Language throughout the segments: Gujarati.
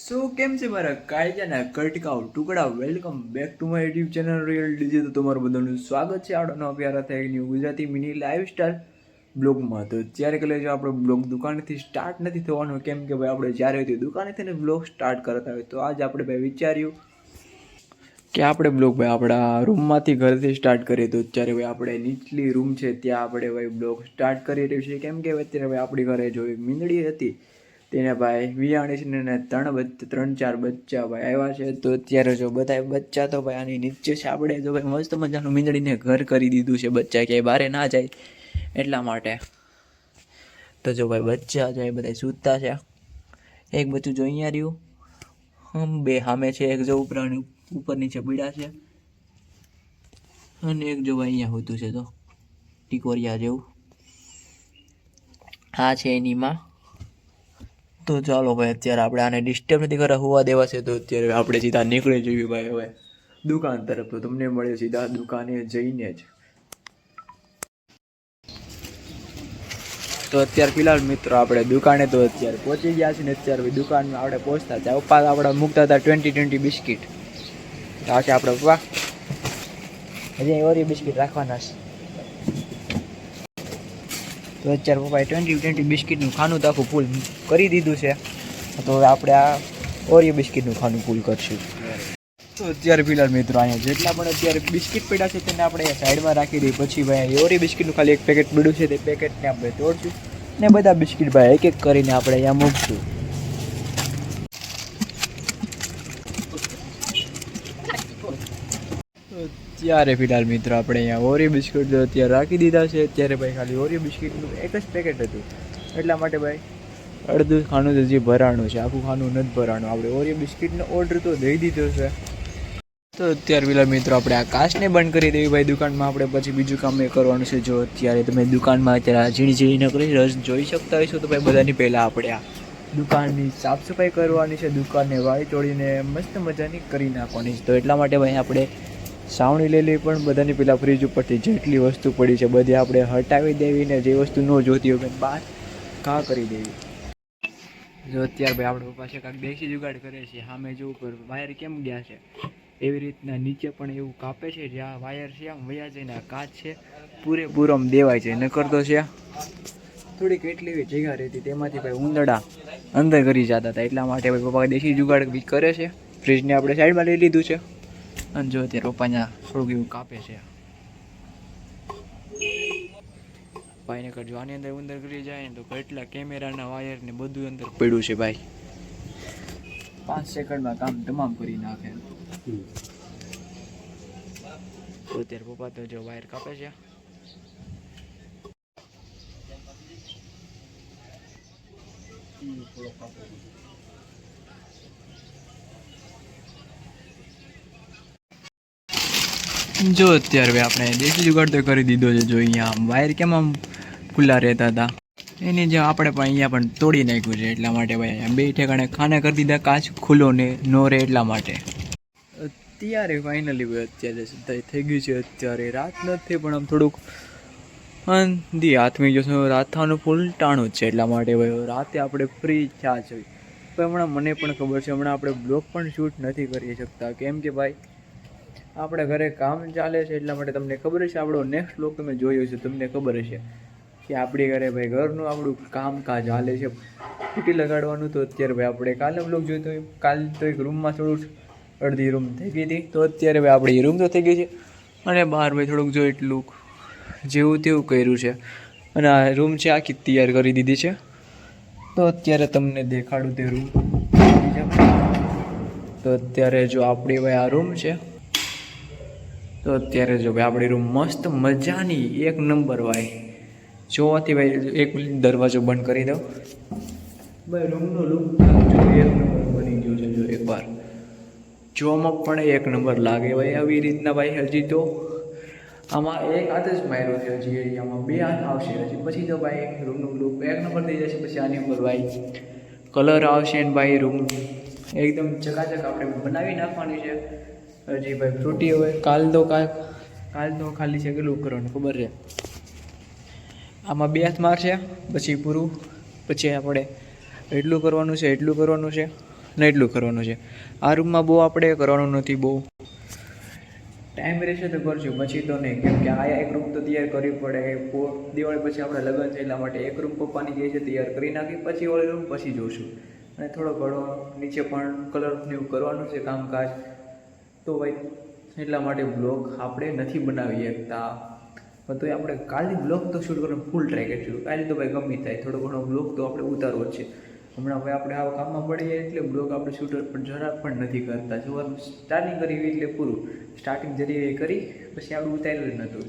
સો કેમ છે મારા કાયજાના કટકાવ ટુકડા welcome back to my YouTube channel real DJ. તો તમારું બધાનું સ્વાગત છે આડોનો પ્યારા થાય ન્યૂ ગુજરાતી મિની લાઈફસ્ટાઈલ બ્લોગમાં. તો ત્યારે કલે જો આપણો બ્લોગ દુકાનેથી સ્ટાર્ટ નથી થવાનો, કેમ કે ભાઈ આપણે જ્યારે હોય દુકાનેથી ને બ્લોગ સ્ટાર્ટ કરતા હોય. તો આજ આપણે ભાઈ વિચાર્યું કે આપણે બ્લોગ ભાઈ આપણા રૂમમાંથી ઘરથી સ્ટાર્ટ કરીએ. તો અત્યારે ભાઈ આપણે નીચલી રૂમ છે ત્યાં આપણે ભાઈ બ્લોગ સ્ટાર્ટ કરી રહ્યું છે, કેમ કે અત્યારે ભાઈ આપણી ઘરે જો મીંદડી હતી તેને ભાઈ વિયાણી છે ને ત્રણ ચાર બચ્ચા ભાઈ આવ્યા છે. તો અત્યારે જો બધા બચ્ચા તો ભાઈ આની નીચે છે. આપણે જો ભાઈ મસ્ત મજાનું મીંદડીને ઘર કરી દીધું છે, બચ્ચા ક્યાંય બહાર ના જાય એટલા માટે. તો જો ભાઈ બચ્ચા જો બધા સૂતા છે. એક બચ્ચું જો અહીંયા રહ્યું, બે સામે છે, એક જો ઉપર નીચે પીડા છે, અને એક જો ભાઈ અહીંયા હોતું છે તો ટીકોરિયા જેવું આ છે એની માં. તો ચાલો ભાઈ અત્યારે આપણે આને ડિસ્ટર્બ નથી કરવા, હોવા દેવા છે. તો અત્યારે આપણે સીધા નીકળી જઈએ ભાઈ હવે દુકાન તરફ. તો તમને મળે સીધા દુકાને જઈને જ. તો અત્યારે ફિલહાલ મિત્રો આપણે દુકાને તો અત્યારે પહોંચી ગયા છે ને અત્યારે દુકાનમાં આપણે પહોંચતા હતા. પપ્પા આપણે મૂકતા હતા 20 બિસ્કિટ. આ છે આપણે પપ્પા, હજી ઓરી બિસ્કિટ રાખવાના છે. તો અત્યારે પપ્પાએ 20 બિસ્કિટનું ખાનું તો આખું ફૂલ કરી દીધું છે. તો હવે આપણે આ ઓરિયો બિસ્કિટનું ખાનું ફૂલ કરશું. તો અત્યારે ફિલહાલ મિત્રો અહીંયા જેટલા પણ અત્યારે બિસ્કિટ પડ્યા છે તેને આપણે સાઈડમાં રાખી દઈએ. પછી ભાઈ ઓરિયો બિસ્કિટનું ખાલી એક પેકેટ પડ્યું છે તે પેકેટને આપણે તોડશું ને બધા બિસ્કિટ ભાઈ એક એક કરીને આપણે અહીંયા મૂકશું. ત્યારે ફિલહાલ મિત્રો આપણે અહીંયા ઓરિયો બિસ્કિટ અત્યારે રાખી દીધા છે. અત્યારે ભાઈ ખાલી ઓરિયો બિસ્કિટનું એક જ પેકેટ હતું એટલા માટે ભાઈ અડધું ખાનું તો હજી ભરાણું છે, આખું ખાનું નથી ભરાણું. આપણે ઓરિયો બિસ્કિટનો ઓર્ડર તો દઈ દીધો છે. તો અત્યારે પેલા મિત્રો આપણે આ કાચને બંધ કરી દેવી ભાઈ દુકાનમાં. આપણે પછી બીજું કામ એ કરવાનું છે. જો અત્યારે તમે દુકાનમાં અત્યારે ઝીણી ઝીણી નકરી રસ જોઈ શકતા હોઈશો તો ભાઈ બધાની પહેલાં આપણે આ દુકાનની સાફ સફાઈ કરવાની છે. દુકાનને વાળી તોડીને મસ્ત મજાની કરી નાખવાની છે. તો એટલા માટે ભાઈ આપણે સાવણી લેલી પણ બધાની પહેલાં ફ્રીજ ઉપરથી જેટલી વસ્તુ પડી છે બધી આપણે હટાવી દેવીને જે વસ્તુ ન જોતી હોય બહાર ઘા કરી દેવી. જો અત્યારે ભાઈ આપણે પાસે કાંઈક દેશી જુગાડ કરે છે. સામે જો ઉપર વાયર કેમ ગયા છે એવી રીતના નીચે પણ એવું કાપે છે, જ્યાં વાયર છે આમ વયા જઈને આ કાચ છે પૂરેપૂરો આમ દેવાય છે. નકર તો છે થોડીક એટલી એવી જગ્યા રહેતી તેમાંથી ભાઈ ઉંદરડા અંદર કરી જતા હતા. એટલા માટે ભાઈ પપ્પા દેશી જુગાડ બી કરે છે. ફ્રીજને આપણે સાઈડમાં લઈ લીધું છે અને જો અત્યારે પપ્પાના થોડુંક એવું કાપે છે. ભાઈને કરજો આની અંદર ઉંદર કરી જાય ને તો કેટલા કેમેરાના વાયર ને બધું અંદર પડ્યું છે ભાઈ. 5 સેકન્ડમાં કામ તમામ કરી નાખે. તો અત્યારે પપ્પા તો જો વાયર કાપે છે. જો અત્યારે આપણે દેશી જુગાડ તો કરી દીધો છે. જો અહીંયા આમ વાયર કેમ આમ ખુલ્લા રહેતા હતા એની જે આપણે પણ અહીંયા પણ તોડી નાખ્યું છે. એટલા માટે ભાઈ અહીંયા બે ઠેકાણે ખાના કરી દીધા, કાચ ખુલ્લો ને નો રહે એટલા માટે. અત્યારે ફાઇનલી ભાઈ અત્યારે થઈ ગયું છે. અત્યારે રાત નથી પણ આમ થોડુંક અંધી હાથમી જશું રાતનું ફૂલ ટાણું જ છે. એટલા માટે ભાઈ રાતે આપણે ફ્રી થયા છે. પણ હમણાં મને પણ ખબર છે હમણાં આપણે બ્લોગ પણ શૂટ નથી કરી શકતા, કેમ કે ભાઈ આપણે ઘરે કામ ચાલે છે. એટલા માટે તમને ખબર છે આપણો નેક્સ્ટ બ્લોગ તમે જોયો છે, તમને ખબર હશે કે આપણી ઘરે ભાઈ ઘરનું આપણું કામકાજ હાલે છે ફૂટી લગાડવાનું. તો અત્યારે ભાઈ આપણે કાલનો બ્લોગ જોયો તો કાલ તો એક રૂમમાં થોડું અડધી રૂમ થઈ ગઈ હતી. તો અત્યારે ભાઈ આપણી રૂમ તો થઈ ગઈ છે અને બહાર ભાઈ થોડુંક જો એટલું જેવું તેવું કર્યું છે અને આ રૂમ છે આખી તૈયાર કરી દીધી છે. તો અત્યારે તમને દેખાડું તે રૂમ. તો અત્યારે જો આપણી ભાઈ આ રૂમ છે. તો અત્યારે જો ભાઈ આપણી રૂમ મસ્ત મજાની એક નંબર ભાઈ જોવાથી ભાઈ એક દરવાજો બંધ કરી દો ભાઈ રૂમનો લુક એક નંબર બની ગયો છે. જો એકવાર જોવામાં પણ એક નંબર લાગે ભાઈ આવી રીતના ભાઈ. હજી તો આમાં એક હાથ જ માર્યો છે, હજી આમાં 2 હાથ આવશે હજી પછી તો ભાઈ રૂમનું લુક એક નંબર થઈ જશે. પછી આની ઉપર ભાઈ કલર આવશે ને ભાઈ રૂમ એકદમ ચકાચક આપણે બનાવી નાખવાની છે. હજી ભાઈ ફ્રૂટી હવે કાલ તો ખાલી છે કેટલું કરવાનું ખબર છે, આમાં 2 હાથ મારશે પછી પૂરું. પછી આપણે એટલું કરવાનું છે ને એટલું કરવાનું છે. આ રૂમમાં બહુ આપણે કરવાનું નથી, બહુ ટાઈમ રહેશે તો કરશું, પછી તો નહીં, કેમ કે આ એક રૂમ તો તૈયાર કરવી પડે. દિવાળી પછી આપણે લગ્ન છે એટલા માટે એક રૂમ પપ્પાની જે છે તૈયાર કરી નાખી, પછી ઓલી રૂમ પછી જોઈશું. અને થોડો ઘણો નીચે પણ કલરનું એવું કરવાનું છે કામકાજ. તો ભાઈ એટલા માટે બ્લોગ આપણે નથી બનાવી શકતા, પણ તો આપણે કાલે બ્લોગ તો શૂટ કરવાનો ફૂલ ટ્રાય કરીશું. કાલે તો ભાઈ ગમે થાય થોડો ઘણો બ્લોગ તો આપણે ઉતારવો જ છે. હમણાં ભાઈ આપણે આવા કામમાં પડી જાય એટલે બ્લોગ આપણે શૂટર પણ જરાક પણ નથી કરતા. જોવાનું સ્ટાર્ટિંગ કરી એટલે પૂરું, સ્ટાર્ટિંગ જરી કરી પછી આપણે ઉતાર્યું જ નહોતું.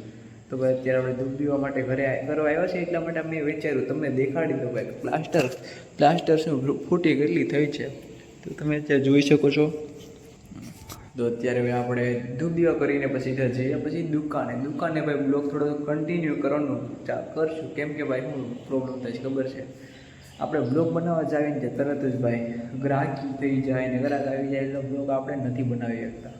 તો ભાઈ અત્યારે આપણે દૂધ પીવા માટે ઘરે કરવા આવ્યા છે, એટલા માટે મેં વિચાર્યું તમને દેખાડી દો ભાઈ પ્લાસ્ટર શું ફૂટી કેટલી થઈ છે, તો તમે અત્યારે જોઈ શકો છો. તો અત્યારે ભાઈ આપણે દૂધ દીવા કરીને પછી ત્યાં જઈએ, પછી દુકાને ભાઈ બ્લોગ થોડો કન્ટિન્યુ કરવાનું કરશું. કેમ કે ભાઈ શું પ્રોબ્લેમ થાય છે ખબર છે, આપણે બ્લોગ બનાવવા જાવીને તરત જ ભાઈ ગ્રાહક થઈ જાય ને ગ્રાહક આવી જાય એટલે બ્લોગ આપણે નથી બનાવી શકતા.